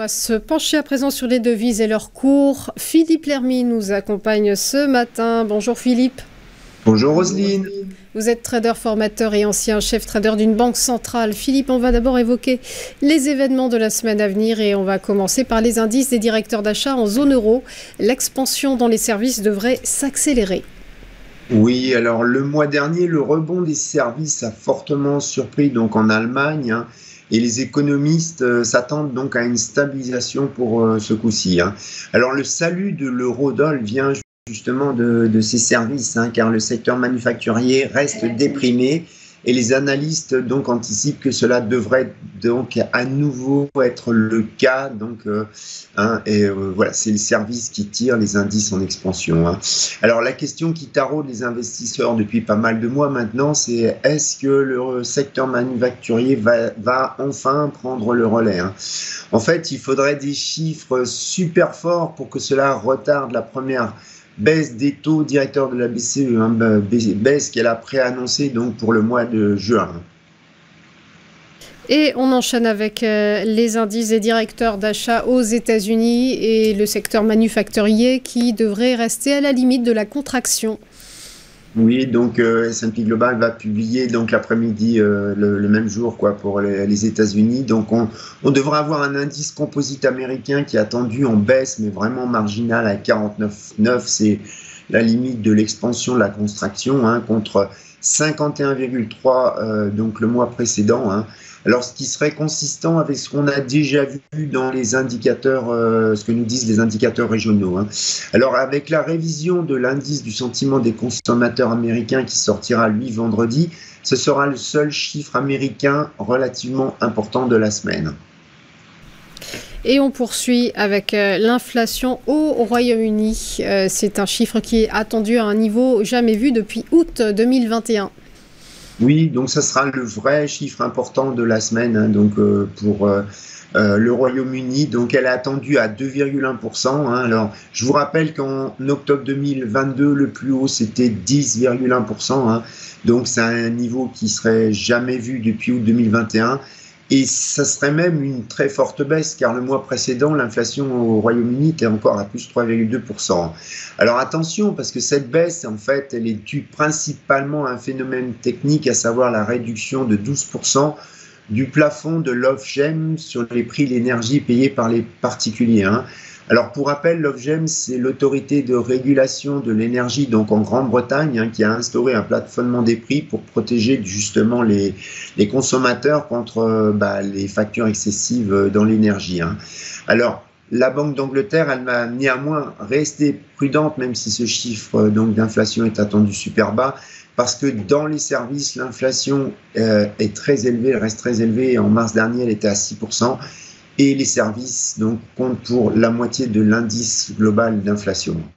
va se pencher à présent sur les devises et leurs cours. Philippe Lermy nous accompagne ce matin. Bonjour Philippe. Bonjour Roselyne. Vous êtes trader formateur et ancien chef trader d'une banque centrale. Philippe, on va d'abord évoquer les événements de la semaine à venir et on va commencer par les indices des directeurs d'achat en zone euro. L'expansion dans les services devrait s'accélérer. Oui, alors le mois dernier, le rebond des services a fortement surpris donc en Allemagne, et les économistes s'attendent donc à une stabilisation pour ce coup-ci. Alors le salut de l'euro-dollar vient justement de ces services, car le secteur manufacturier reste déprimé et les analystes donc anticipent que cela devrait donc à nouveau être le cas. Donc, voilà, c'est le service qui tire les indices en expansion. Alors la question qui taraude les investisseurs depuis pas mal de mois maintenant, c'est est-ce que le secteur manufacturier va enfin prendre le relais? En fait, il faudrait des chiffres super forts pour que cela retarde la première baisse des taux directeurs de la BCE, baisse qu'elle a préannoncée donc pour le mois de juin. Et on enchaîne avec les indices des directeurs d'achat aux États-Unis et le secteur manufacturier qui devrait rester à la limite de la contraction. Oui, donc S&P Global va publier donc l'après-midi le même jour pour les États-Unis. Donc on devrait avoir un indice composite américain qui est attendu en baisse, mais vraiment marginal à 49,9. C'est la limite de l'expansion de la contraction, contre 51,3 donc le mois précédent. Alors, ce qui serait consistant avec ce qu'on a déjà vu dans les indicateurs, ce que nous disent les indicateurs régionaux. Alors, avec la révision de l'indice du sentiment des consommateurs américains qui sortira, lui, vendredi, ce sera le seul chiffre américain relativement important de la semaine. Et on poursuit avec l'inflation au Royaume-Uni. C'est un chiffre qui est attendu à un niveau jamais vu depuis août 2021. Oui, donc ça sera le vrai chiffre important de la semaine pour le Royaume-Uni. Donc elle est attendue à 2,1%. Alors je vous rappelle qu'en octobre 2022, le plus haut c'était 10,1%. Donc c'est un niveau qui serait jamais vu depuis août 2021. Et ça serait même une très forte baisse, car le mois précédent, l'inflation au Royaume-Uni était encore à plus 3,2%. Alors attention, parce que cette baisse, en fait, elle est due principalement à un phénomène technique, à savoir la réduction de 12% du plafond de l'Ofgem sur les prix de l'énergie payés par les particuliers. Alors pour rappel, l'Ofgem, c'est l'autorité de régulation de l'énergie donc en Grande-Bretagne, qui a instauré un plafonnement des prix pour protéger justement les consommateurs contre les factures excessives dans l'énergie. Alors la Banque d'Angleterre, elle va néanmoins rester prudente, même si ce chiffre d'inflation est attendu super bas, parce que dans les services, l'inflation est très élevée, elle reste très élevée. En mars dernier, elle était à 6%. Et les services comptent pour la moitié de l'indice global d'inflation.